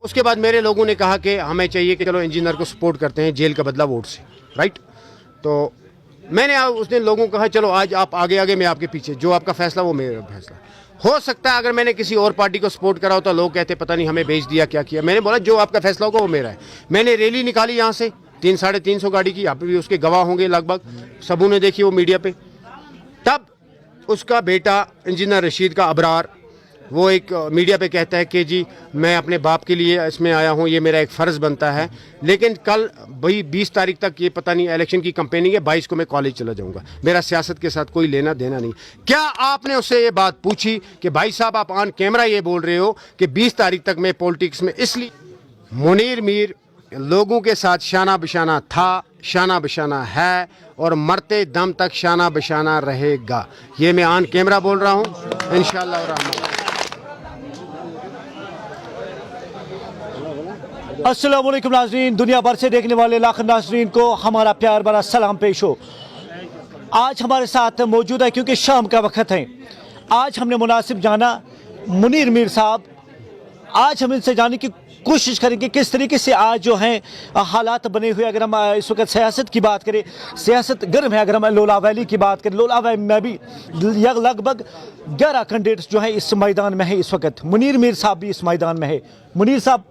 उसके बाद मेरे लोगों ने कहा कि हमें चाहिए कि चलो इंजीनियर को सपोर्ट करते हैं जेल का बदला वोट से, राइट। तो मैंने उस दिन लोगों को कहा चलो आज आप आगे आगे, मैं आपके पीछे, जो आपका फैसला वो मेरा फैसला। हो सकता है अगर मैंने किसी और पार्टी को सपोर्ट करा हो तो लोग कहते पता नहीं हमें भेज दिया क्या किया। मैंने बोला जो आपका फैसला होगा वो मेरा है। मैंने रैली निकाली यहाँ से 300-350 गाड़ी की, आप भी उसके गवाह होंगे लगभग, सबों ने देखी वो मीडिया पे। तब उसका बेटा इंजीनियर रशीद का अबरार वो एक मीडिया पे कहता है कि जी मैं अपने बाप के लिए इसमें आया हूँ, ये मेरा एक फ़र्ज़ बनता है। लेकिन कल भाई 20 तारीख तक ये पता नहीं इलेक्शन की कैंपेनिंग है, 22 को मैं कॉलेज चला जाऊँगा, मेरा सियासत के साथ कोई लेना देना नहीं। क्या आपने उससे ये बात पूछी कि भाई साहब आप ऑन कैमरा ये बोल रहे हो कि 20 तारीख तक मैं पॉलिटिक्स में? इसलिए मुनीर मीर लोगों के साथ शाना बशाना था, शाना बशाना है और मरते दम तक शाना बशाना रहेगा। ये मैं ऑन कैमरा बोल रहा हूँ इंशाअल्लाह रहमान। अस्सलाम वालेकुम नाज़रीन, दुनिया भर से देखने वाले लाख नाज़रीन को हमारा प्यार भरा सलाम पेश हो। आज हमारे साथ मौजूद है क्योंकि शाम का वक्त है। आज हमने मुनासिब जाना मुनीर मीर साहब। आज हम इनसे जानने की कोशिश करेंगे किस तरीके से आज जो हैं हालात बने हुए। अगर हम इस वक्त सियासत की बात करें, सियासत गर्म है। अगर हम लोला वैली की बात करें, लोला वैली में भी लगभग 11 कैंडिडेट्स जो हैं इस मैदान में है इस वक्त। मुनीर मीर साहब भी इस मैदान में है। मुनीर साहब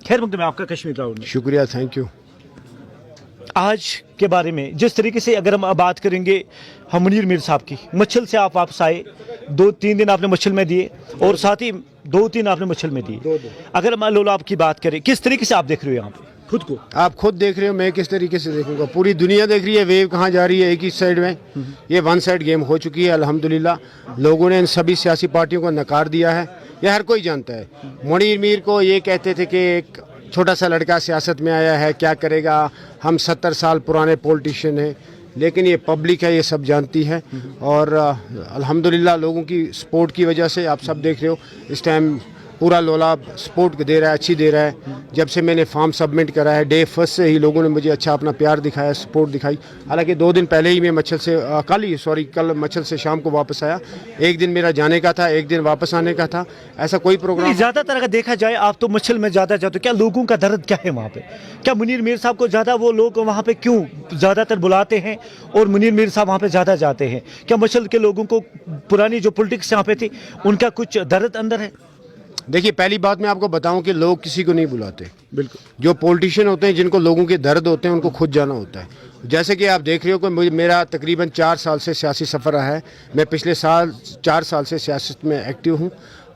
खैर मकदम है आपका कश्मीर राउंड में। शुक्रिया, थैंक यू। आज के बारे में जिस तरीके से अगर हम बात करेंगे हम मुनीर मीर साहब की, मच्छल से आप वापस आए, 2-3 दिन आपने मच्छल में दिए और साथ ही 2-3 आपने मच्छल में दिए। अगर हम लोलाब की बात करें, किस तरीके से आप देख रहे हो यहाँ पे खुद को? आप खुद देख रहे हो, मैं किस तरीके से देखूंगा? पूरी दुनिया देख रही है वेव कहाँ जा रही है, एक ही साइड में। ये वन साइड गेम हो चुकी है अल्हम्दुलिल्लाह। लोगों ने इन सभी सियासी पार्टियों को नकार दिया है, ये हर कोई जानता है। मुनीर मीर को ये कहते थे कि एक छोटा सा लड़का सियासत में आया है, क्या करेगा, हम 70 साल पुराने पॉलिटिशियन हैं। लेकिन ये पब्लिक है, ये सब जानती है और अल्हम्दुलिल्लाह लोगों की सपोर्ट की वजह से आप सब देख रहे हो इस टाइम पूरा लोलाब सपोर्ट दे रहा है, अच्छी दे रहा है। जब से मैंने फॉर्म सबमिट करा है डे फर्स्ट से ही लोगों ने मुझे अच्छा अपना प्यार दिखाया, सपोर्ट दिखाई। हालांकि 2 दिन पहले ही मैं मच्छल से कल मच्छल से शाम को वापस आया। एक दिन मेरा जाने का था, एक दिन वापस आने का था, ऐसा कोई प्रोग्राम। ज़्यादातर अगर देखा जाए आप तो मच्छल में ज़्यादा जाते हो, क्या लोगों का दर्द क्या है वहाँ पे? क्या मुनीर मीर साहब को ज़्यादा वो लोग वहाँ पे क्यों ज़्यादातर बुलाते हैं और मुनीर मीर साहब वहाँ पे ज़्यादा जाते हैं? क्या मच्छल के लोगों को पुरानी जो पॉलिटिक्स यहाँ पे थी उनका कुछ दर्द अंदर है? देखिए, पहली बात मैं आपको बताऊं कि लोग किसी को नहीं बुलाते। बिल्कुल, जो पॉलिटिशियन होते हैं, जिनको लोगों के दर्द होते हैं, उनको खुद जाना होता है। जैसे कि आप देख रहे हो कि मेरा तकरीबन 4 साल से सियासी सफ़र रहा है। मैं पिछले 4 साल से सियासत में एक्टिव हूं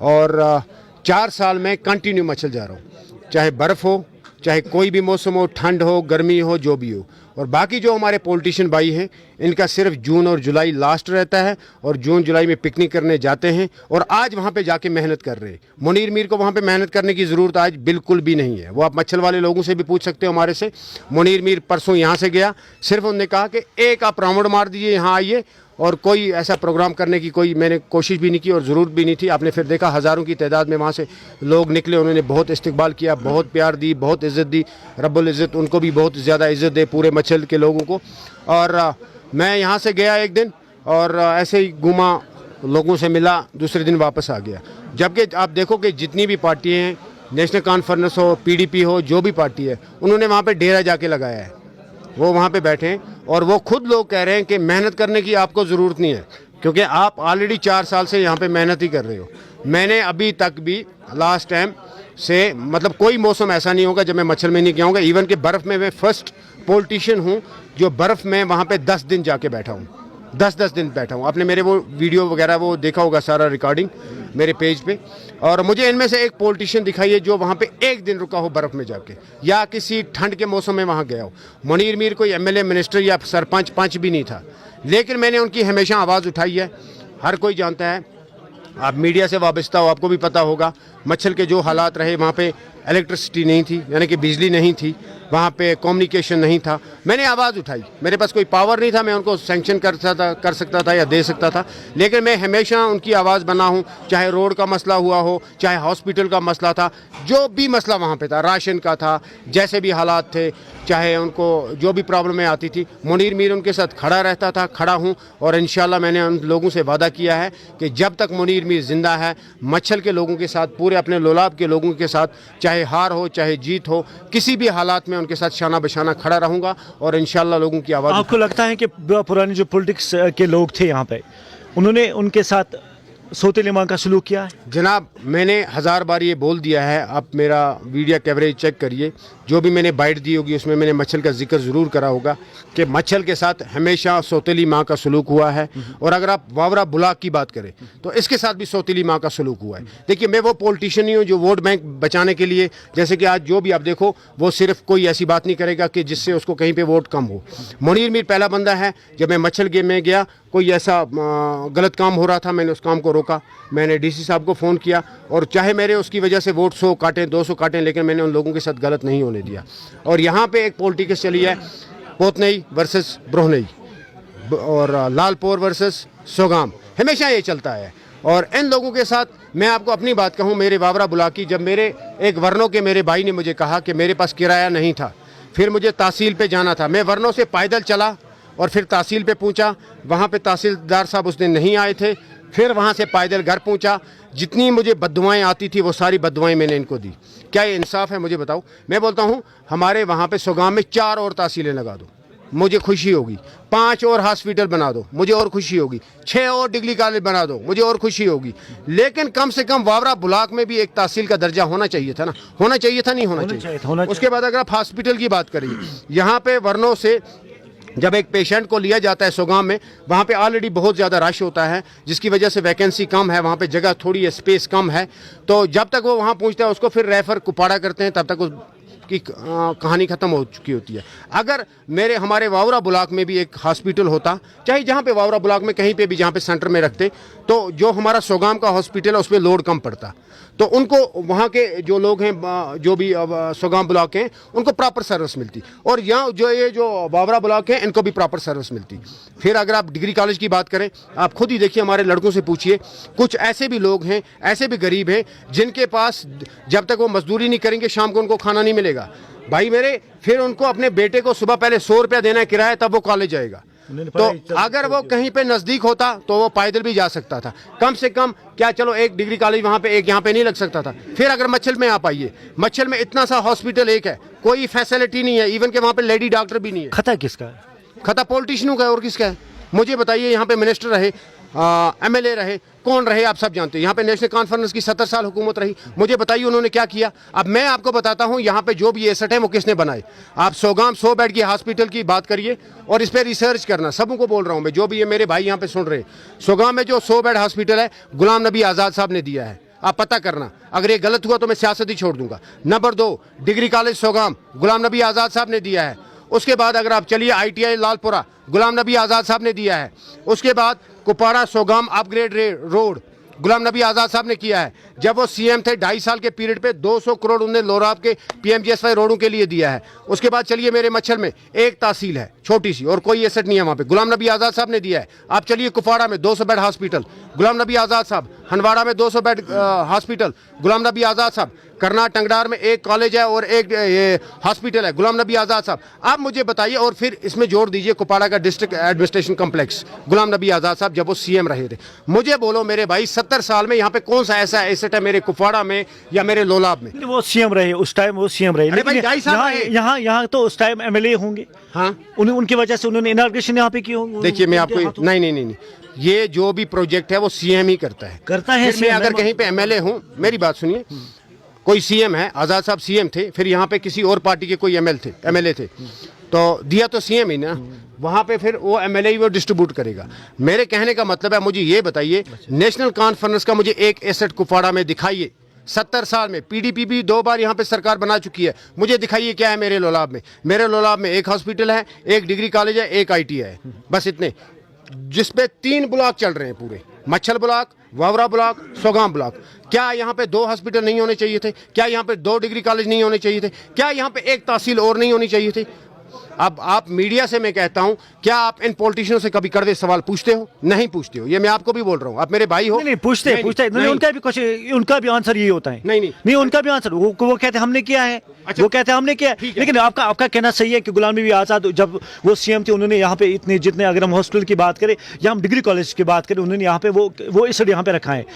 और 4 साल में कंटिन्यू मचल जा रहा हूं, चाहे बर्फ़ हो, चाहे कोई भी मौसम हो, ठंड हो, गर्मी हो, जो भी हो। और बाकी जो हमारे पॉलिटिशियन भाई हैं, इनका सिर्फ जून और जुलाई लास्ट रहता है और जून जुलाई में पिकनिक करने जाते हैं और आज वहाँ पे जाके मेहनत कर रहे हैं। मुनीर मीर को वहाँ पे मेहनत करने की ज़रूरत आज बिल्कुल भी नहीं है। वो आप मच्छल वाले लोगों से भी पूछ सकते हो हमारे से। मुनीर मीर परसों यहाँ से गया, सिर्फ उन्होंने कहा कि एक आप राउंड मार दीजिए, यहाँ आइए, और कोई ऐसा प्रोग्राम करने की कोई मैंने कोशिश भी नहीं की और ज़रूरत भी नहीं थी। आपने फिर देखा हज़ारों की तादाद में वहाँ से लोग निकले, उन्होंने बहुत इस्तकबाल किया, बहुत प्यार दी, बहुत इज़्ज़त दी। रब्बुल इज़्ज़त उनको भी बहुत ज़्यादा इज़्ज़त दे, पूरे मच्छल के लोगों को। और मैं यहाँ से गया एक दिन और ऐसे ही घूमा, लोगों से मिला, दूसरे दिन वापस आ गया। जबकि आप देखो कि जितनी भी पार्टियाँ हैं, नेशनल कॉन्फ्रेंस हो, PDP हो, जो भी पार्टी है, उन्होंने वहाँ पर डेरा जाके लगाया है। वो वहाँ पे बैठे हैं और वो खुद लोग कह रहे हैं कि मेहनत करने की आपको ज़रूरत नहीं है, क्योंकि आप ऑलरेडी 4 साल से यहाँ पे मेहनत ही कर रहे हो। मैंने अभी तक भी लास्ट टाइम से मतलब कोई मौसम ऐसा नहीं होगा जब मैं मच्छल में नहीं गया हूँगा। इवन कि बर्फ़ में मैं फर्स्ट पॉलिटिशियन हूँ जो बर्फ़ में वहाँ पे 10 दिन जाके बैठा हूँ, 10 दिन बैठा हूँ। आपने मेरे वो वीडियो वगैरह वो देखा होगा, सारा रिकॉर्डिंग मेरे पेज पे। और मुझे इनमें से एक पॉलिटिशियन दिखाइए जो वहाँ पे एक दिन रुका हो बर्फ़ में जाके, या किसी ठंड के मौसम में वहाँ गया हो। मुनीर मीर कोई MLA, मिनिस्टर या सरपंच पंच भी नहीं था, लेकिन मैंने उनकी हमेशा आवाज़ उठाई है। हर कोई जानता है, आप मीडिया से वाबस्ता हो, आपको भी पता होगा मच्छल के जो हालात रहे। वहाँ पे इलेक्ट्रिसिटी नहीं थी, यानी कि बिजली नहीं थी, वहाँ पे कम्युनिकेशन नहीं था। मैंने आवाज़ उठाई, मेरे पास कोई पावर नहीं था, मैं उनको सैंक्शन कर सकता था या दे सकता था, लेकिन मैं हमेशा उनकी आवाज़ बना हूँ। चाहे रोड का मसला हुआ हो, चाहे हॉस्पिटल का मसला था, जो भी मसला वहाँ पे था, राशन का था, जैसे भी हालात थे, चाहे उनको जो भी प्रॉब्लमें आती थी, मुनीर मीर उनके साथ खड़ा रहता था, खड़ा हूँ। और इंशाल्लाह मैंने उन लोगों से वादा किया है कि जब तक मुनीर मीर ज़िंदा है, मच्छल के लोगों के साथ, पूरे अपने लोलाब के लोगों के साथ, चाहे चाहे हार हो चाहे जीत हो, किसी भी हालात में उनके साथ शाना बशाना खड़ा रहूँगा और इंशाल्लाह लोगों की आवाज़। आपको लगता है कि पुराने जो पॉलिटिक्स के लोग थे यहाँ पे, उन्होंने उनके साथ सौतेले माँ का सलूक किया है? जनाब, मैंने 1000 बार ये बोल दिया है, आप मेरा मीडिया कवरेज चेक करिए, जो भी मैंने बाइट दी होगी उसमें मैंने मच्छल का जिक्र ज़रूर करा होगा कि मच्छल के साथ हमेशा सौतेली माँ का सलूक हुआ है। और अगर आप वावरा ब्लॉक की बात करें तो इसके साथ भी सौतेली माँ का सलूक हुआ है। देखिए, मैं वो पॉलिटिशियन नहीं हूँ जो वोट बैंक बचाने के लिए, जैसे कि आज जो भी आप देखो, वो सिर्फ कोई ऐसी बात नहीं करेगा कि जिससे उसको कहीं पर वोट कम हो। मुनीर मीर पहला बंदा है, जब मैं मच्छल गेम में गया, कोई ऐसा गलत काम हो रहा था, मैंने उस काम को रोका, मैंने डीसी साहब को फ़ोन किया, और चाहे मेरे उसकी वजह से वोट 100 काटें 200 काटें, लेकिन मैंने उन लोगों के साथ गलत नहीं होने दिया। और यहाँ पे एक पॉलिटिक्स चली है, पोतनई वर्सेस ब्रोहनई और लालपुर वर्सेस सोगाम, हमेशा ये चलता है। और इन लोगों के साथ मैं आपको अपनी बात कहूँ, मेरे वावरा बुलाक की, जब मेरे एक वर्नों के मेरे भाई ने मुझे कहा कि मेरे पास किराया नहीं था, फिर मुझे तहसील पे जाना था, मैं वर्नों से पैदल चला और फिर तहसील पे पहुंचा, वहाँ पे तहसीलदार साहब उस दिन नहीं आए थे, फिर वहाँ से पैदल घर पहुँचा। जितनी मुझे बद्दुआएं आती थी वो सारी बद्दुआएं मैंने इनको दी। क्या ये इंसाफ है? मुझे बताओ। मैं बोलता हूँ हमारे वहाँ पे सोगाम में 4 और तहसीलें लगा दो, मुझे खुशी होगी। 5 और हॉस्पिटल बना दो, मुझे और खुशी होगी। 6 और डिग्री कॉलेज बना दो, मुझे और खुशी होगी। लेकिन कम से कम वावरा ब्लॉक में भी एक तहसील का दर्जा होना चाहिए था ना, होना चाहिए था, नहीं होना चाहिए? उसके बाद अगर आप हॉस्पिटल की बात करिए, यहाँ पे वर्नों से जब एक पेशेंट को लिया जाता है सोगाम में, वहाँ पे ऑलरेडी बहुत ज़्यादा रश होता है, जिसकी वजह से वैकेंसी कम है, वहाँ पे जगह थोड़ी है, स्पेस कम है। तो जब तक वो वहाँ पहुँचता है उसको फिर रेफ़र कुपाड़ा करते हैं, तब तक की कहानी ख़त्म हो चुकी होती है। अगर हमारे वावरा ब्लॉक में भी एक हॉस्पिटल होता, चाहे जहाँ पे वावरा ब्लॉक में कहीं पे भी जहाँ पे सेंटर में रखते, तो जो हमारा सोगाम का हॉस्पिटल है उस पर लोड कम पड़ता, तो उनको वहाँ के जो लोग हैं, जो भी सोगाम ब्लॉक हैं, उनको प्रॉपर सर्विस मिलती। और यहाँ जो वावरा ब्लॉक हैं, इनको भी प्रॉपर सर्विस मिलती। फिर अगर आप डिग्री कॉलेज की बात करें, आप खुद ही देखिए, हमारे लड़कों से पूछिए, कुछ ऐसे भी लोग हैं, ऐसे भी गरीब हैं, जिनके पास जब तक वो मजदूरी नहीं करेंगे शाम को उनको खाना नहीं मिलेगा भाई मेरे। फिर उनको अपने बेटे को सुबह पहले 100 रुपया देना है किराया, तब वो कॉलेज जाएगा। तो अगर वो कहीं पे नज़दीक होता तो वो पैदल भी जा सकता था, कम से कम। क्या चलो एक डिग्री कॉलेज वहाँ पे, एक यहाँ पे नहीं लग सकता था? फिर अगर मच्छल में आप आइए, मच्छल में इतना सा हॉस्पिटल एक है, कोई फैसिलिटी नहीं है, इवन के वहाँ पे लेडी डॉक्टर भी नहीं है। खता किसका है? खता पॉलिटिशियनों का है, और किसका है? मुझे बताइए। यहाँ पे मिनिस्टर रहे, MLA रहे, कौन रहे आप सब जानते हैं। यहाँ पे नेशनल कॉन्फ्रेंस की 70 साल हुकूमत रही, मुझे बताइए उन्होंने क्या किया। अब मैं आपको बताता हूँ यहाँ पे जो भी एसेट है वो किसने बनाए। आप सोगाम 100 बेड की हॉस्पिटल की बात करिए और इस पर रिसर्च करना, सबों को बोल रहा हूँ मैं, जो भी ये मेरे भाई यहाँ पे सुन रहे, सोगाम में जो 100 बेड हॉस्पिटल है, गुलाम नबी आज़ाद साहब ने दिया है। आप पता करना, अगर ये गलत हुआ तो मैं सियासत ही छोड़ दूंगा। Number 2, degree college Sogam, Ghulam Nabi Azad साहब ने दिया है। उसके बाद अगर आप चलिए ITI लालपुरा, गुलाम नबी आज़ाद साहब ने दिया है। उसके बाद कुपारा सोगाम अपग्रेड रोड, गुलाम नबी आज़ाद साहब ने किया है। जब वो CM थे 2.5 साल के पीरियड पे 200 करोड़ उन्होंने लोराब के PMGSY रोडों के लिए दिया है। उसके बाद चलिए मेरे मच्छल में एक तहसील है छोटी सी और कोई एसेट नहीं है वहाँ पे, गुलाम नबी आज़ाद साहब ने दिया है। आप चलिए कुपवाड़ा में 200 बेड हॉस्पिटल, गुलाम नबी आज़ाद साहब। हनवाड़ा में 200 बेड हॉस्पिटल, गुलाम नबी आज़ाद साहब। करना टंगडार में एक कॉलेज है और एक हॉस्पिटल है, गुलाम नबी आज़ाद साहब। आप मुझे बताइए, और फिर इसमें जोड़ दीजिए कुपवाड़ा का district administration complex, Ghulam Nabi Azad साहब जब वो CM रहे थे। मुझे बोलो मेरे भाई, 70 साल में यहाँ पे कौन सा ऐसा एसेट है मेरे कुपवाड़ा में या मेरे लोलाब में? वो CM रहे, उस टाइम वो CM रहे, लेकिन यहाँ तो उस टाइम MLA होंगे। हाँ, उनकी वजह से उन्होंने इनॉग्रेशन यहाँ पे की होंगे। देखिए मैं आपको नहीं, ये जो भी प्रोजेक्ट है वो CM ही करता है। मैं अगर कहीं पे MLA हूँ, मेरी बात सुनिए, कोई CM है, आज़ाद साहब CM थे, फिर यहाँ पे किसी और पार्टी के कोई MLA थे, तो दिया तो CM ही ना, वहाँ पे फिर वो MLA ही वो डिस्ट्रीब्यूट करेगा। मेरे कहने का मतलब है, मुझे ये बताइए, नेशनल कॉन्फ्रेंस का मुझे एक एसेट कुपवाड़ा में दिखाइए। 70 साल में PDP भी 2 बार यहाँ पे सरकार बना चुकी है, मुझे दिखाइए क्या है मेरे लोलाब में। मेरे लोलाब में एक हॉस्पिटल है, एक डिग्री कॉलेज है, एक ITI है, बस इतने, जिसपे 3 ब्लॉक चल रहे हैं पूरे, मच्छल ब्लॉक, वावरा ब्लॉक, सोगाम ब्लॉक। क्या यहाँ पे 2 हॉस्पिटल नहीं होने चाहिए थे? क्या यहाँ पे 2 डिग्री कॉलेज नहीं होने चाहिए थे? क्या यहाँ पे एक तहसील और नहीं होनी चाहिए थी? अब आप मीडिया से मैं कहता हूं, क्या आप इन पॉलिटिशियनों से कभी कड़वे सवाल पूछते हो? नहीं पूछते हो, ये मैं आपको भी बोल रहा हूं, आप मेरे भाई हो। नहीं पूछते उनका भी आंसर ये होता है। नहीं उनका भी आंसर वो कहते हैं हमने किया है। अच्छा, वो कहते हैं हमने किया है। लेकिन आपका कहना सही है कि गुलाम नबी आज़ाद जब वो CM थे, उन्होंने यहाँ पे इतने जितने, अगर हम हॉस्पिटल की बात करें या हम डिग्री कॉलेज की बात करें, उन्होंने यहाँ पे वो इस यहाँ पे रखा है।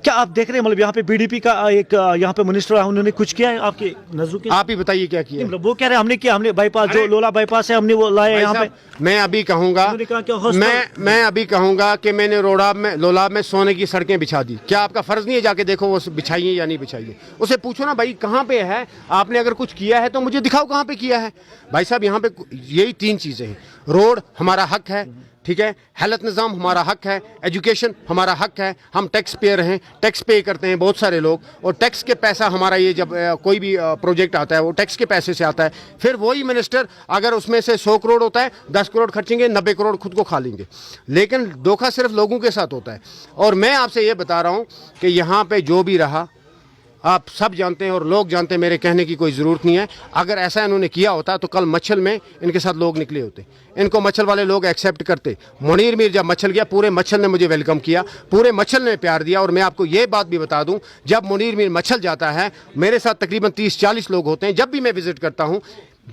क्या आप देख रहे हैं मतलब यहाँ पे बीडीपी का एक यहाँ पे मिनिस्टर है, उन्होंने कुछ किया है आपके नजरों के? आप ही बताइए क्या किया है? वो कह रहे हैं हमने किया, हमने बाईपास जो लोला बाईपास है हमने वो लाया यहाँ पे। मैं अभी कहूंगा उन्होंने कहा कि हॉस्पिटल- मैं अभी कहूंगा कि मैंने लोलाब में सोने की सड़कें बिछा दी। क्या आपका फर्ज नहीं है जाके देखो वो बिछाइए या नहीं बिछाइए? उसे पूछो ना भाई कहाँ पे है, आपने अगर कुछ किया है तो मुझे दिखाओ कहाँ पे किया है। भाई साहब यहाँ पे यही 3 चीजें हैं। रोड हमारा हक है, ठीक है, हेल्थ निज़ाम हमारा हक है, एजुकेशन हमारा हक है, हम टैक्स पेयर हैं, टैक्स पे करते हैं बहुत सारे लोग, और टैक्स के पैसा हमारा ये जब कोई भी प्रोजेक्ट आता है वो टैक्स के पैसे से आता है। फिर वही मिनिस्टर अगर उसमें से 100 करोड़ होता है 10 करोड़ खर्चेंगे, 90 करोड़ खुद को खा लेंगे। लेकिन धोखा सिर्फ लोगों के साथ होता है। और मैं आपसे ये बता रहा हूँ कि यहाँ पे जो भी रहा आप सब जानते हैं और लोग जानते हैं, मेरे कहने की कोई ज़रूरत नहीं है। अगर ऐसा इन्होंने किया होता तो कल मच्छल में इनके साथ लोग निकले होते, इनको मच्छल वाले लोग एक्सेप्ट करते। मुनीर मीर जब मच्छल गया पूरे मच्छल ने मुझे वेलकम किया, पूरे मच्छल ने प्यार दिया। और मैं आपको ये बात भी बता दूं, जब मुनीर मीर मच्छल जाता है मेरे साथ तकरीबन 30-40 लोग होते हैं। जब भी मैं विजिट करता हूँ,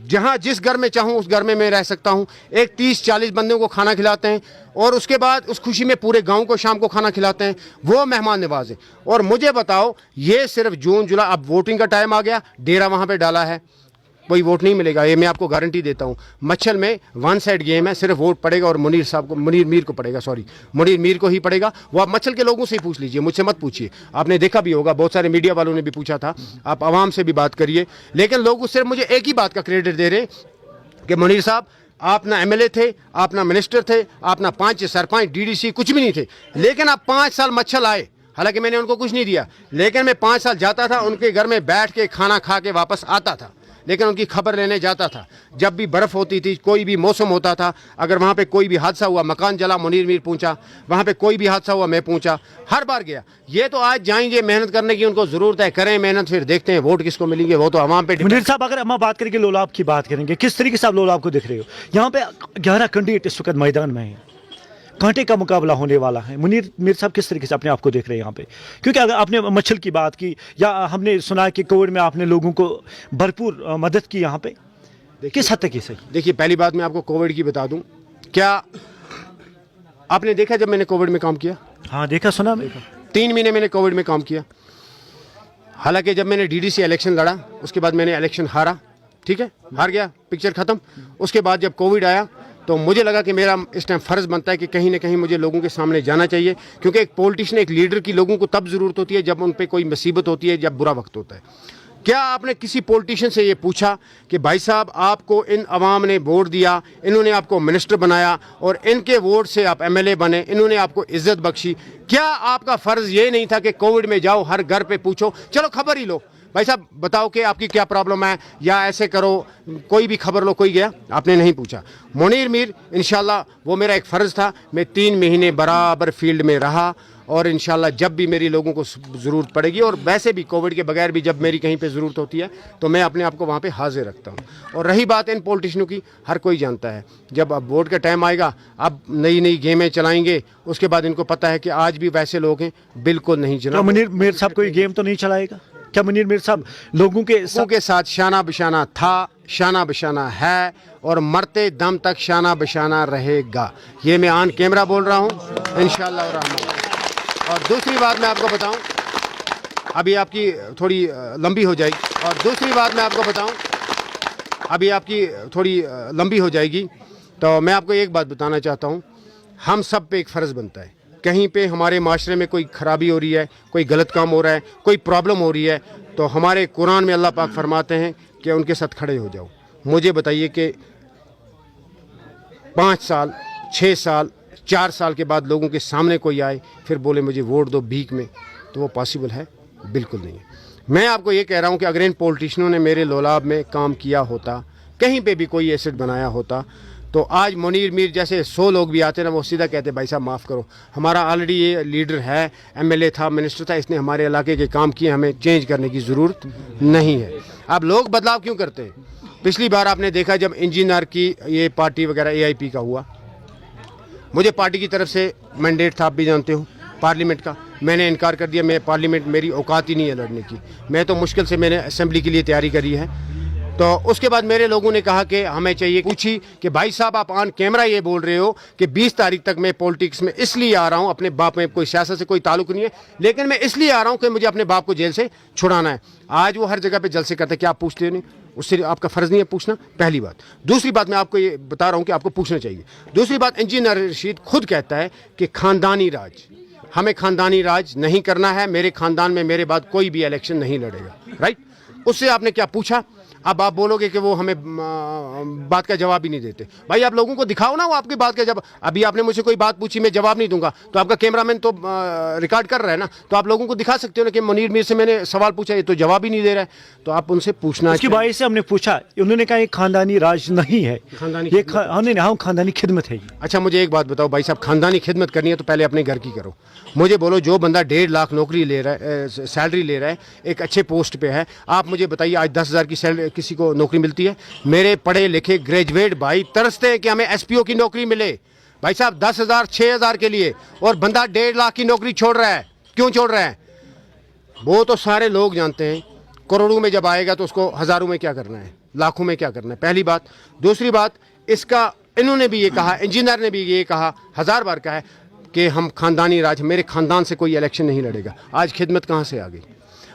जहाँ जिस घर में चाहूँ उस घर में मैं रह सकता हूँ। एक 30-40 बंदों को खाना खिलाते हैं और उसके बाद उस खुशी में पूरे गांव को शाम को खाना खिलाते हैं। वो मेहमान नवाज है। और मुझे बताओ, ये सिर्फ जून जुलाई, अब वोटिंग का टाइम आ गया, डेरा वहाँ पे डाला है, कोई वोट नहीं मिलेगा, ये मैं आपको गारंटी देता हूँ। मच्छल में वन साइड गेम है, सिर्फ वोट पड़ेगा और मुनीर साहब को, मुनीर मीर को पड़ेगा, सॉरी मुनीर मीर को ही पड़ेगा। वो आप मच्छल के लोगों से ही पूछ लीजिए, मुझसे मत पूछिए। आपने देखा भी होगा, बहुत सारे मीडिया वालों ने भी पूछा था, आप आवाम से भी बात करिए। लेकिन लोग सिर्फ मुझे एक ही बात का क्रेडिट दे रहे कि मुनीर साहब आप ना एमएलए थे, आप ना मिनिस्टर थे, आप ना 5 सरपंच डीडीसी कुछ भी नहीं थे, लेकिन आप 5 साल मच्छल आए। हालांकि मैंने उनको कुछ नहीं दिया, लेकिन मैं 5 साल जाता था उनके घर में बैठ के खाना खा के वापस आता था, लेकिन उनकी खबर लेने जाता था। जब भी बर्फ़ होती थी, कोई भी मौसम होता था, अगर वहाँ पे कोई भी हादसा हुआ, मकान जला मुनीर मीर पहुँचा, वहाँ पे कोई भी हादसा हुआ मैं पहुँचा, हर बार गया। ये तो आज जाएंगे, मेहनत करने की उनको ज़रूरत है, करें मेहनत, फिर देखते हैं वोट किसको मिलेंगे, वो तो आवाम पे। मुनीर साहब अगर हम बात करेंगे लोलाब की बात करेंगे, किस तरीके से आप लोलाब को देख रहे हो? यहाँ पे 11 कैंडिडेट इस वक्त मैदान में हैं, कांटे का मुकाबला होने वाला है। मुनीर मीर साहब किस तरीके से अपने आप को देख रहे हैं यहाँ पे? क्योंकि अगर आपने मच्छल की बात की, या हमने सुना कि कोविड में आपने लोगों को भरपूर मदद की यहाँ पे, किस हद तक ये सही? देखिए, पहली बात मैं आपको कोविड की बता दूं। क्या आपने देखा जब मैंने कोविड में काम किया? हाँ देखा, सुना मैं। 3 महीने मैंने कोविड में काम किया। हालांकि जब मैंने डीडीसी इलेक्शन लड़ा, उसके बाद मैंने इलेक्शन हारा, ठीक है, हार गया, पिक्चर खत्म। उसके बाद जब कोविड आया तो मुझे लगा कि मेरा इस टाइम फ़र्ज़ बनता है कि कहीं ना कहीं मुझे लोगों के सामने जाना चाहिए, क्योंकि एक पॉलिटिशियन, एक लीडर की लोगों को तब ज़रूरत होती है जब उन पर कोई मुसीबत होती है, जब बुरा वक्त होता है। क्या आपने किसी पॉलिटिशियन से ये पूछा कि भाई साहब आपको इन अवाम ने वोट दिया, इन्होंने आपको मिनिस्टर बनाया और इनके वोट से आप एमएलए बने, इन्होंने आपको इज्जत बख्शी, क्या आपका फ़र्ज़ ये नहीं था कि कोविड में जाओ, हर घर पे पूछो, चलो खबर ही लो, भाई साहब बताओ कि आपकी क्या प्रॉब्लम है, या ऐसे करो, कोई भी खबर लो, कोई गया? आपने नहीं पूछा। मुनीर मीर इंशाल्लाह वो मेरा एक फ़र्ज़ था, मैं 3 महीने बराबर फील्ड में रहा, और इंशाल्लाह जब भी मेरी लोगों को ज़रूरत पड़ेगी, और वैसे भी कोविड के बगैर भी जब मेरी कहीं पे ज़रूरत होती है तो मैं अपने आप को वहाँ पे हाजिर रखता हूँ। और रही बात इन पॉलिटिशियनों की, हर कोई जानता है जब अब वोट का टाइम आएगा, अब नई नई गेमें चलाएंगे, उसके बाद इनको पता है कि आज भी वैसे लोग हैं। बिल्कुल नहीं जनाब। मुनीर मीर साहब कोई गेम तो नहीं चलाएगा क्या? मुनीर मीर साहब लोगों के साथ शाना बशाना था, शाना बशाना है, और मरते दम तक शाना बशाना रहेगा। ये मैं ऑन कैमरा बोल रहा हूँ इंशाअल्लाह रहमान। और दूसरी बात मैं आपको बताऊं, अभी आपकी थोड़ी लंबी हो जाएगी, और दूसरी बात मैं आपको बताऊं, अभी आपकी थोड़ी लंबी हो जाएगी, तो मैं आपको एक बात बताना चाहता हूं, हम सब पे एक फ़र्ज़ बनता है, कहीं पे हमारे माशरे में कोई ख़राबी हो रही है, कोई गलत काम हो रहा है, कोई प्रॉब्लम हो रही है, तो हमारे कुरान में अल्लाह पाक फरमाते हैं कि उनके साथ खड़े हो जाओ। मुझे बताइए कि 5 साल, 6 साल, 4 साल के बाद लोगों के सामने कोई आए फिर बोले मुझे वोट दो भीख में, तो वो पॉसिबल है? बिल्कुल नहीं है। मैं आपको ये कह रहा हूँ कि अगर इन पॉलिटिशियनों ने मेरे लोलाब में काम किया होता, कहीं पे भी कोई एसेट बनाया होता, तो आज मुनीर मीर जैसे 100 लोग भी आते ना, वो सीधा कहते भाई साहब माफ़ करो, हमारा ऑलरेडी ये लीडर है, एमएलए था, मिनिस्टर था, इसने हमारे इलाके के काम किए, हमें चेंज करने की ज़रूरत नहीं है। अब लोग बदलाव क्यों करते हैं? पिछली बार आपने देखा जब इंजीनियर की ये पार्टी वगैरह AIP का हुआ, मुझे पार्टी की तरफ से मैंडेट था, आप भी जानते हो, पार्लियामेंट का। मैंने इनकार कर दिया, मैं पार्लियामेंट, मेरी औकात ही नहीं है लड़ने की। मैं तो मुश्किल से मैंने असेंबली के लिए तैयारी करी है, तो उसके बाद मेरे लोगों ने कहा कि हमें चाहिए, पूछी कि भाई साहब आप ऑन कैमरा ये बोल रहे हो कि 20 तारीख तक मैं पॉलिटिक्स में इसलिए आ रहा हूं, अपने बाप में कोई सियासत से कोई ताल्लुक नहीं है, लेकिन मैं इसलिए आ रहा हूं कि मुझे अपने बाप को जेल से छुड़ाना है। आज वो हर जगह पे जलसे करते, क्या आप पूछते नहीं? उससे आपका फर्ज नहीं है पूछना, पहली बात। दूसरी बात मैं आपको ये बता रहा हूं कि आपको पूछना चाहिए। दूसरी बात, इंजीनियर रशीद खुद कहता है कि खानदानी राज, हमें खानदानी राज नहीं करना है, मेरे खानदान में मेरे बाद कोई भी इलेक्शन नहीं लड़ेगा, राइट? उससे आपने क्या पूछा? अब आप बोलोगे कि वो हमें बात का जवाब ही नहीं देते। भाई आप लोगों को दिखाओ ना वो आपकी बात का जवाब। अभी आपने मुझसे कोई बात पूछी, मैं जवाब नहीं दूंगा, तो आपका कैमरामैन तो रिकॉर्ड कर रहा है ना, तो आप लोगों को दिखा सकते हो ना कि मुनीर मीर से मैंने सवाल पूछा, ये तो जवाब ही नहीं दे रहा है। तो आप उनसे पूछना उसकी भाई से हमने पूछा, उन्होंने कहा ये खानदानी राज नहीं है, ये हम खानदानी खिदमत है। अच्छा मुझे एक बात बताओ भाई साहब, खानदानी खिदमत करनी है तो पहले अपने घर की करो। मुझे बोलो, जो बंदा 1.5 लाख नौकरी ले रहा है, सैलरी ले रहा है, एक अच्छे पोस्ट पे है, आप मुझे बताइए आज 10,000 की सैलरी किसी को नौकरी मिलती है? मेरे पढ़े लिखे ग्रेजुएट भाई तरसते हैं कि हमें एसपीओ की नौकरी मिले। भाई साहब 10,000 6,000 के लिए, और बंदा 1.5 लाख की नौकरी छोड़ रहा है। क्यों छोड़ रहा है? वो तो सारे लोग जानते हैं, करोड़ों में जब आएगा तो उसको हज़ारों में क्या करना है, लाखों में क्या करना है, पहली बात। दूसरी बात, इसका इन्होंने भी ये कहा, इंजीनियर ने भी ये कहा, 1000 बार कहा है कि हम खानदानी राज, मेरे खानदान से कोई इलेक्शन नहीं लड़ेगा। आज खिदमत कहाँ से आ गई?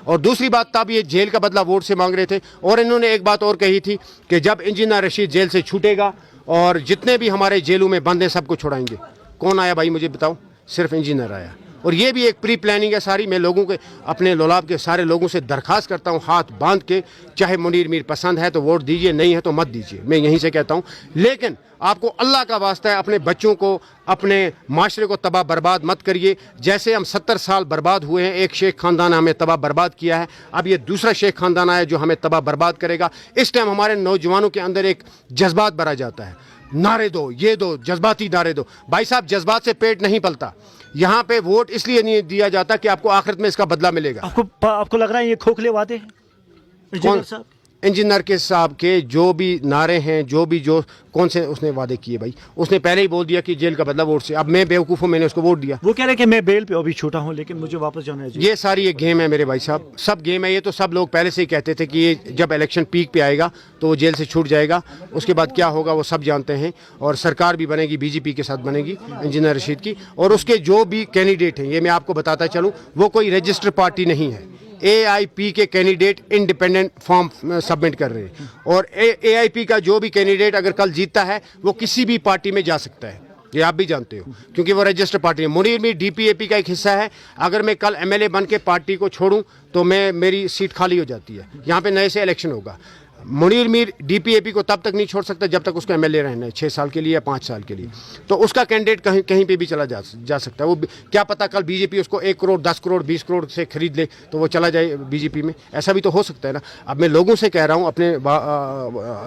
और दूसरी बात, तब ये जेल का बदला वोट से मांग रहे थे। और इन्होंने एक बात और कही थी कि जब इंजीनियर रशीद जेल से छूटेगा और जितने भी हमारे जेलों में बंद हैं सबको छुड़ाएंगे। कौन आया भाई मुझे बताओ? सिर्फ इंजीनियर आया। और ये भी एक प्री प्लानिंग है सारी। मैं लोगों के, अपने लोलाब के सारे लोगों से दरखास्त करता हूँ, हाथ बांध के, चाहे मुनीर मीर पसंद है तो वोट दीजिए, नहीं है तो मत दीजिए, मैं यहीं से कहता हूँ। लेकिन आपको अल्लाह का वास्ता है, अपने बच्चों को, अपने माशरे को तबाह बर्बाद मत करिए। जैसे हम 70 साल बर्बाद हुए हैं, एक शेख खानदान हमें तबाह बर्बाद किया है, अब ये दूसरा शेख खानदान आया जो हमें तबाह बर्बाद करेगा। इस टाइम हमारे नौजवानों के अंदर एक जज्बात भरा जाता है, नारे दो, ये दो, जज्बाती नारे दो। भाई साहब जज्बात से पेट नहीं पलता। यहाँ पे वोट इसलिए नहीं दिया जाता कि आपको आखिरत में इसका बदला मिलेगा। आपको लग रहा है ये खोखले वादे हैं इंजीनियर साहब? इंजीनियर के साहब के जो भी नारे हैं, जो कौन से उसने वादे किए भाई? उसने पहले ही बोल दिया कि जेल का बदला वोट से। अब मैं बेवकूफ़ हूँ, मैंने उसको वोट दिया। वो कह रहे हैं कि मैं बेल पे अभी छूटा हूँ लेकिन मुझे वापस जाना है। ये सारी एक गेम है मेरे भाई साहब, सब गेम है ये। तो सब लोग पहले से ही कहते थे कि ये जब इलेक्शन पीक पे आएगा तो वो जेल से छूट जाएगा, उसके बाद क्या होगा वो सब जानते हैं। और सरकार भी बनेगी, बीजेपी के साथ बनेगी इंजीनियर रशीद की। और उसके जो भी कैंडिडेट हैं, ये मैं आपको बताता चलूँ, वो कोई रजिस्टर्ड पार्टी नहीं है। AIP के कैंडिडेट इंडिपेंडेंट फॉर्म सबमिट कर रहे हैं। और AIP का जो भी कैंडिडेट अगर कल जीतता है वो किसी भी पार्टी में जा सकता है, ये आप भी जानते हो, क्योंकि वो रजिस्टर्ड पार्टी है। मुनीर मीर DPAP का एक हिस्सा है। अगर मैं कल MLA बन के पार्टी को छोड़ूं तो मेरी सीट खाली हो जाती है, यहाँ पे नए से इलेक्शन होगा। मुनीर मीर DPAP को तब तक नहीं छोड़ सकता जब तक उसको MLA रहना है, 6 साल के लिए या 5 साल के लिए। तो उसका कैंडिडेट कहीं पे भी चला जा सकता है। वो क्या पता कल BJP उसको 1 करोड़ 10 करोड़ 20 करोड़ से खरीद ले तो वो चला जाए BJP में, ऐसा भी तो हो सकता है ना। अब मैं लोगों से कह रहा हूँ, अपने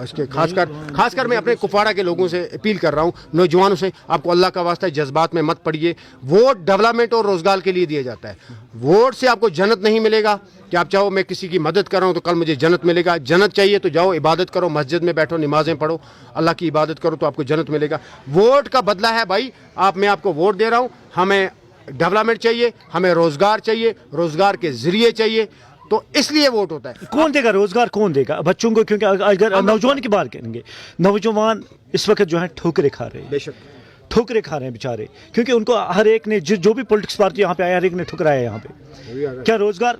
इसके खासकर मैं अपने कुपवाड़ा के लोगों से अपील कर रहा हूँ, नौजवानों से, आपको अल्लाह का वास्ता है जज्बात में मत पड़िए। वोट डेवलपमेंट और रोजगार के लिए दिया जाता है। वोट से आपको जन्नत नहीं मिलेगा कि आप चाहो मैं किसी की मदद कर रहा हूँ तो कल मुझे जन्नत मिलेगा। जन्नत चाहिए तो जाओ इबादत करो, मस्जिद में बैठो, नमाजें पढ़ो, अल्लाह की इबादत करो तो आपको जन्नत मिलेगा। वोट का बदला है भाई, मैं आपको वोट दे रहा हूँ, हमें डेवलपमेंट चाहिए, हमें रोजगार चाहिए, रोजगार के जरिए चाहिए, तो इसलिए वोट होता है। कौन देगा रोजगार? कौन देगा बच्चों को? क्योंकि अगर नौजवान की बात करेंगे, नौजवान इस वक्त जो है ठोकरे खा रहे हैं, बेशक ठोकरे खा रहे हैं बेचारे, क्योंकि उनको हर एक ने जो भी पॉलिटिक्स पार्टी यहाँ पे आया, हर एक ने ठुकराया है यहाँ पे। क्या रोजगार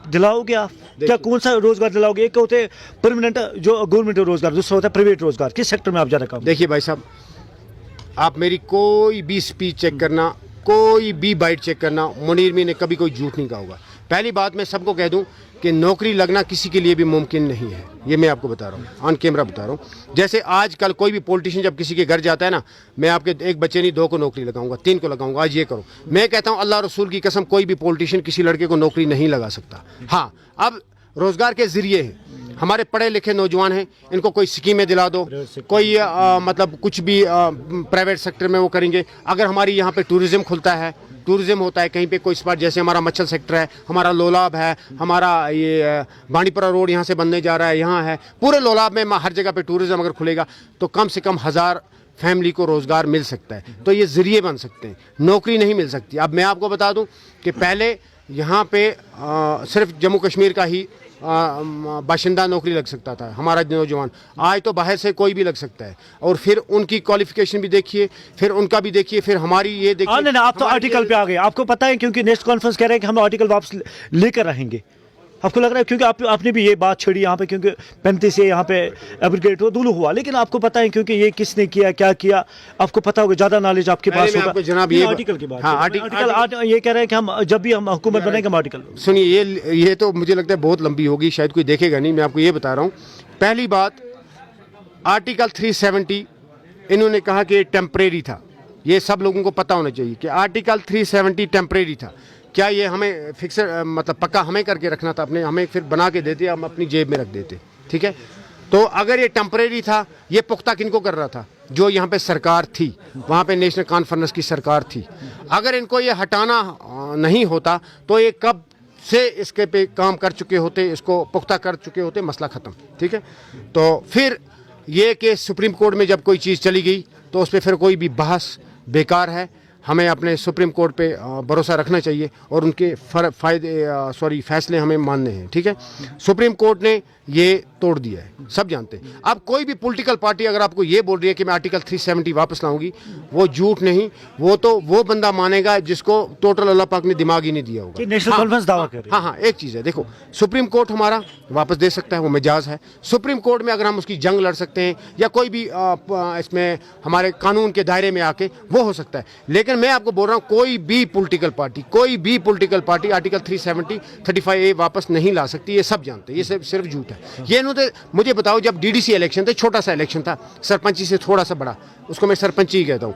दिलाओगे आप? क्या कौन सा रोजगार दिलाओगे? एक होते परमानेंट जो गवर्नमेंट रोजगार, दूसरा होता है प्राइवेट रोजगार। किस सेक्टर में आप ज़्यादा काम? देखिए भाई साहब, आप मेरी कोई भी स्पीच चेक करना, कोई भी बाइट चेक करना, मुनीर मीर ने कभी कोई झूठ नहीं कहा होगा। पहली बात मैं सबको कह दूं कि नौकरी लगना किसी के लिए भी मुमकिन नहीं है, ये मैं आपको बता रहा हूँ, ऑन कैमरा बता रहा हूँ। जैसे आजकल कोई भी पॉलिटिशियन जब किसी के घर जाता है ना, मैं आपके एक बच्चे नहीं 2 को नौकरी लगाऊंगा, 3 को लगाऊंगा, आज ये करो। मैं कहता हूँ अल्लाह रसूल की कसम, कोई भी पॉलिटिशियन किसी लड़के को नौकरी नहीं लगा सकता। हाँ, अब रोजगार के जरिए हैं, हमारे पढ़े लिखे नौजवान हैं, इनको कोई स्कीमें दिला दो, कोई मतलब कुछ भी प्राइवेट सेक्टर में वो करेंगे। अगर हमारी यहाँ पे टूरिज्म खुलता है, टूरिज्म होता है कहीं पे कोई स्पॉट, जैसे हमारा मच्छल सेक्टर है, हमारा लोलाब है, हमारा ये बांडीपुरा रोड यहाँ से बनने जा रहा है, यहाँ है, पूरे लोलाब में हर जगह पे टूरिज्म अगर खुलेगा तो कम से कम 1000 फैमिली को रोज़गार मिल सकता है। तो ये ज़रिए बन सकते हैं, नौकरी नहीं मिल सकती। अब मैं आपको बता दूं कि पहले यहाँ पे सिर्फ जम्मू कश्मीर का ही बाशिंदा नौकरी लग सकता था हमारा नौजवान, आज तो बाहर से कोई भी लग सकता है। और फिर उनकी क्वालिफिकेशन भी देखिए, फिर उनका भी देखिए, फिर हमारी ये देखिए। नहीं, आप तो आर्टिकल पे आ गए, आपको पता है, क्योंकि नेक्स्ट कॉन्फ्रेंस कह रहे हैं कि हम आर्टिकल वापस लेकर रहेंगे। आपको लग रहा है, क्योंकि आपने भी ये बात छेड़ी यहाँ पे, क्योंकि 35 से यहाँ पे एब्रिगेट हो दोनों हुआ, लेकिन आपको पता है क्योंकि ये किसने किया, क्या किया, आपको पता होगा, ज़्यादा नॉलेज आपके पास होगा। आपको जनाब ये आर्टिकल की बात, हाँ, आर्टिकल ये कह रहे हैं कि हम जब भी हम हुकूमत बनेंगे हम आर्टिकल। सुनिए, ये तो मुझे लगता है बहुत लंबी होगी, शायद कोई देखेगा नहीं। मैं आपको ये बता रहा हूँ। पहली बात, आर्टिकल 370 इन्होंने कहा कि टेम्परेरी था। ये सब लोगों को पता होना चाहिए कि आर्टिकल 370 टेम्परेरी था। क्या ये हमें फिक्स मतलब पक्का हमें करके रखना था, अपने हमें फिर बना के देते, हम अपनी जेब में रख देते, ठीक है। तो अगर ये टेम्परेरी था, ये पुख्ता किनको कर रहा था? जो यहाँ पे सरकार थी, वहाँ पे नेशनल कॉन्फ्रेंस की सरकार थी। अगर इनको ये हटाना नहीं होता तो ये कब से इसके पे काम कर चुके होते, इसको पुख्ता कर चुके होते, मसला ख़त्म, ठीक है। तो फिर ये कि सुप्रीम कोर्ट में जब कोई चीज़ चली गई तो उस पर फिर कोई भी बहस बेकार है। हमें अपने सुप्रीम कोर्ट पे भरोसा रखना चाहिए और उनके फैसले हमें मानने हैं, ठीक है। सुप्रीम कोर्ट ने ये तोड़ दिया है, सब जानते हैं। अब कोई भी पॉलिटिकल पार्टी अगर आपको ये बोल रही है कि मैं आर्टिकल 370 वापस लाऊंगी, वो झूठ नहीं, वो तो वो बंदा मानेगा जिसको टोटल अल्लाह पाक ने दिमाग ही नहीं दिया होगा। नेशनल कॉन्फ्रेंस दावा कर रही है। हाँ, एक चीज़ है, देखो, सुप्रीम कोर्ट हमारा वापस दे सकता है, वो मिजाज है। सुप्रीम कोर्ट में अगर हम उसकी जंग लड़ सकते हैं या कोई भी इसमें हमारे कानून के दायरे में आके, वो हो सकता है। लेकिन मैं आपको बोल रहा हूँ, कोई भी पॉलिटिकल पार्टी आर्टिकल 370 35A वापस नहीं ला सकती। ये सब जानते हैं, ये सिर्फ झूठ है। ये इन्होंने, मुझे बताओ, जब DDC इलेक्शन थे, छोटा सा इलेक्शन था, सरपंची से थोड़ा सा बड़ा, उसको मैं सरपंची ही कहता हूँ,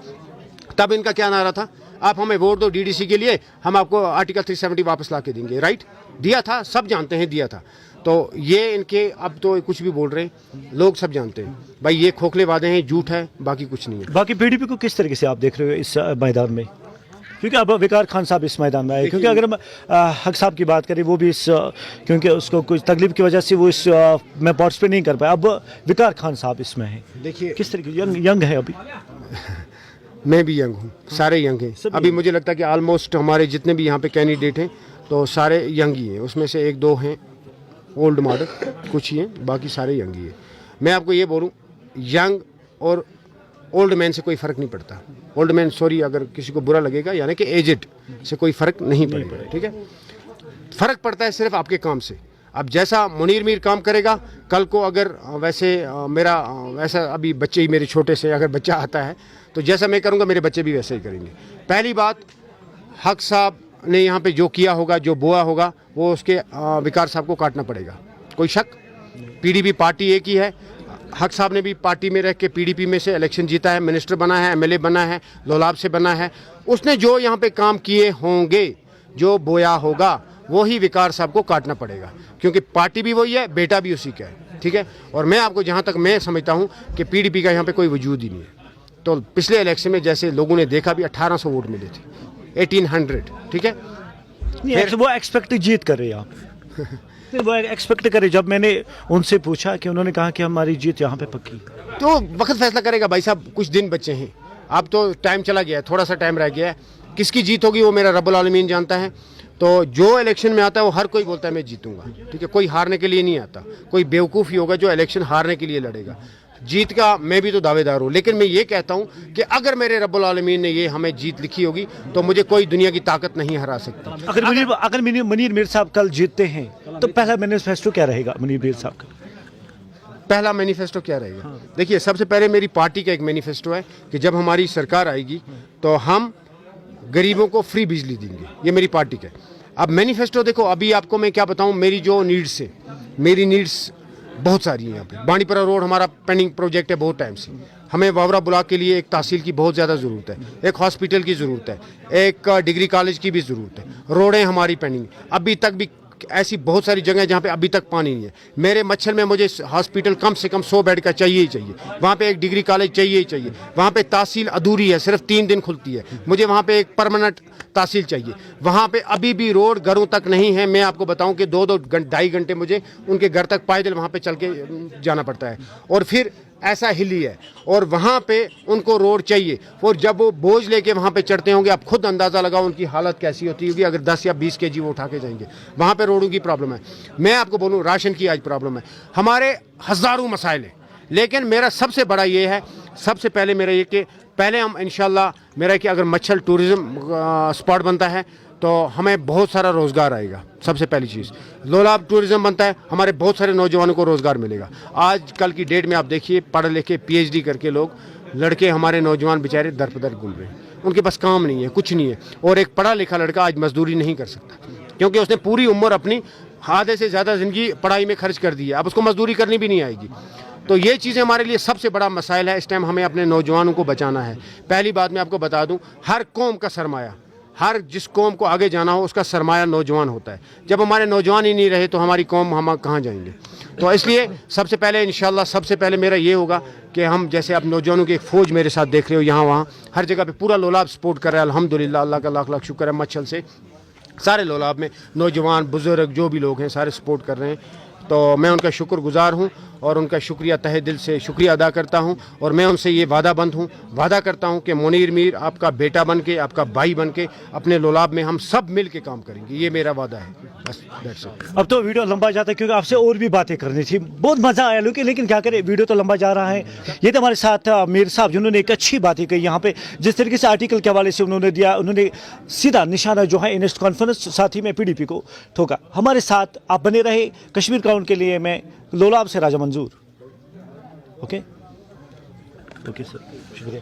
तब इनका क्या नारा था? आप हमें वोट दो DDC के लिए, हम आपको आर्टिकल 370 वापस ला के देंगे। राइट, दिया था, सब जानते हैं, दिया था। तो ये इनके, अब तो कुछ भी बोल रहे हैं, लोग सब जानते हैं भाई, ये खोखले वादे हैं, झूठ है, बाकी कुछ नहीं है। बाकी PDP को किस तरीके से आप देख रहे हो इस मैदान में? क्योंकि अब विकार खान साहब इस मैदान में आए, क्योंकि अगर हम हक साहब की बात करें, वो भी इस क्योंकि उसको कुछ तकलीफ की वजह से वो इस में पार्टिसिपेट नहीं कर पाया। अब विकार खान साहब इसमें हैं, देखिए किस तरीके यंग है अभी। मैं भी यंग हूँ, सारे यंग हैं अभी। मुझे लगता है कि ऑलमोस्ट हमारे जितने भी यहाँ पे कैंडिडेट हैं तो सारे यंग ही हैं। उसमें से एक दो हैं ओल्ड मॉडल, कुछ ही हैं, बाकी सारे यंग ही हैं। मैं आपको ये बोलूँ, यंग और ओल्ड मैन से कोई फ़र्क नहीं पड़ता। ओल्ड मैन, सॉरी अगर किसी को बुरा लगेगा, यानी कि एजेड से कोई फ़र्क नहीं पड़ेगा, ठीक है। फ़र्क पड़ता है सिर्फ आपके काम से। अब जैसा मुनीर मीर काम करेगा, कल को अगर वैसे मेरा वैसा, अभी बच्चे ही मेरे छोटे से अगर बच्चा आता है तो जैसा मैं करूँगा मेरे बच्चे भी वैसे ही करेंगे। पहली बात, हक साहब ने यहाँ पे जो किया होगा, जो बोया होगा, वो उसके विकार साहब को काटना पड़ेगा, कोई शक। PDP पार्टी एक ही है। हक साहब ने भी पार्टी में रह के PDP में से इलेक्शन जीता है, मिनिस्टर बना है, MLA बना है, लोलाब से बना है। उसने जो यहाँ पे काम किए होंगे, जो बोया होगा, वही विकार साहब को काटना पड़ेगा, क्योंकि पार्टी भी वही है, बेटा भी उसी का है, ठीक है। और मैं आपको, जहाँ तक मैं समझता हूँ कि PDP का यहाँ पे कोई वजूद ही नहीं है। तो पिछले इलेक्शन में जैसे लोगों ने देखा भी, 1800 वोट मिले थे, 1800, ठीक है। फिर वो एक्सपेक्ट जीत कर रहे हैं आप। वो एक्सपेक्ट करे, जब मैंने उनसे पूछा कि उन्होंने कहा कि हमारी जीत यहाँ पे पक्की, तो वक्त फैसला करेगा भाई साहब। कुछ दिन बचे हैं, अब तो टाइम चला गया है, थोड़ा सा टाइम रह गया है। किसकी जीत होगी वो मेरा रब्बुल आलमीन जानता है। तो जो इलेक्शन में आता है वो हर कोई बोलता है मैं जीतूंगा, ठीक है। कोई हारने के लिए नहीं आता, कोई बेवकूफ़ ही होगा जो इलेक्शन हारने के लिए लड़ेगा। जीत का मैं भी तो दावेदार हूँ, लेकिन मैं ये कहता हूँ कि अगर मेरे रब्बुल आलमीन ने ये हमें जीत लिखी होगी तो मुझे कोई दुनिया की ताकत नहीं हरा सकती। अगर मुनीर मीर साहब कल जीतते हैं तो पहला मैनिफेस्टो क्या रहेगा मुनीर मीर साहब का? पहला मैनिफेस्टो क्या रहेगा? देखिए, सबसे पहले मेरी पार्टी का एक मैनिफेस्टो है कि जब हमारी सरकार आएगी तो हम गरीबों को फ्री बिजली देंगे, ये मेरी पार्टी का है। अब मैनिफेस्टो देखो, अभी आपको मैं क्या बताऊं, मेरी जो नीड्स है, मेरी नीड्स बहुत सारी हैं। यहाँ पे बांडीपुरा रोड हमारा पेंडिंग प्रोजेक्ट है बहुत टाइम से। हमें वावरा ब्लॉक के लिए एक तहसील की बहुत ज़्यादा ज़रूरत है, एक हॉस्पिटल की ज़रूरत है, एक डिग्री कॉलेज की भी ज़रूरत है। रोडें हमारी पेंडिंग, अभी तक भी ऐसी बहुत सारी जगह जहाँ पे अभी तक पानी नहीं है। मेरे मच्छर में मुझे हॉस्पिटल कम से कम 100 बेड का चाहिए ही चाहिए, वहाँ पे एक डिग्री कॉलेज चाहिए ही चाहिए, वहाँ पे तहसील अधूरी है, सिर्फ 3 दिन खुलती है, मुझे वहाँ पे एक परमानेंट तहसील चाहिए। वहाँ पे अभी भी रोड घरों तक नहीं है। मैं आपको बताऊँ कि 2-2 ढाई घंटे मुझे उनके घर तक पैदल वहाँ पे चल के जाना पड़ता है। और फिर ऐसा हिली है और वहाँ पे उनको रोड चाहिए। और जब वो बोझ लेके वहाँ पे चढ़ते होंगे, आप खुद अंदाज़ा लगाओ उनकी हालत कैसी होती होगी अगर 10 या 20 kg वो उठा के जाएंगे। वहाँ पे रोडों की प्रॉब्लम है। मैं आपको बोलूँ, राशन की आज प्रॉब्लम है। हमारे हज़ारों मसाइल हैं, लेकिन मेरा सबसे बड़ा ये है, सबसे पहले मेरा ये कि पहले हम इंशाल्लाह, मेरा कि अगर मच्छल टूरिज़्म स्पॉट बनता है तो हमें बहुत सारा रोज़गार आएगा। सबसे पहली चीज़, लोलाब टूरिज़्म बनता है, हमारे बहुत सारे नौजवानों को रोज़गार मिलेगा। आज कल की डेट में आप देखिए, पढ़ लिखे PhD करके लोग, लड़के हमारे नौजवान बेचारे दर पदर घूम रहे हैं, उनके पास काम नहीं है, कुछ नहीं है। और एक पढ़ा लिखा लड़का आज मजदूरी नहीं कर सकता, क्योंकि उसने पूरी उम्र अपनी आधे से ज़्यादा ज़िंदगी पढ़ाई में खर्च कर दी है। अब उसको मजदूरी करनी भी नहीं आएगी। तो ये चीज़ें हमारे लिए सबसे बड़ा मसाइल है। इस टाइम हमें अपने नौजवानों को बचाना है। पहली बात मैं आपको बता दूं, हर कौम का सरमाया, हर जिस कौम को आगे जाना हो उसका सरमाया नौजवान होता है। जब हमारे नौजवान ही नहीं रहे तो हमारी कौम हम कहाँ जाएंगे। तो इसलिए सबसे पहले इंशाल्लाह, सबसे पहले मेरा ये होगा कि हम, जैसे आप नौजवानों की एक फ़ौज मेरे साथ देख रहे हो, यहाँ वहाँ हर जगह पे पूरा लोलाब सपोर्ट कर रहा है। अल्हम्दुलिल्लाह, अल्लाह का लाख लाख शुक्र है। मच्छल से सारे लोलाब में नौजवान बुज़ुर्ग जो भी लोग हैं सारे सपोर्ट कर रहे हैं। तो मैं उनका शुक्रगुजार हूँ और उनका शुक्रिया, तहे दिल से शुक्रिया अदा करता हूँ। और मैं उनसे ये वादा करता हूँ कि मुनीर मीर आपका बेटा बन के, आपका भाई बन के अपने लोलाब में हम सब मिल के काम करेंगे। ये मेरा वादा है। बस that's it। अब तो वीडियो लंबा जाता है क्योंकि आपसे और भी बातें करनी थी। बहुत मज़ा आया, लेकिन क्या करें, वीडियो तो लंबा जा रहा है। ये तो हमारे साथ मीर साहब, जिन्होंने एक अच्छी बातें कही यहाँ पे, जिस तरीके से आर्टिकल के हवाले से उन्होंने दिया, उन्होंने सीधा निशाना जो है इनेस्ट कॉन्फ्रेंस साथ ही में PDP को ठोका। हमारे साथ आप बने रहे। कश्मीर क्राउन के लिए मैं लोलाब से राजा मंजूर। ओके सर, शुक्रिया।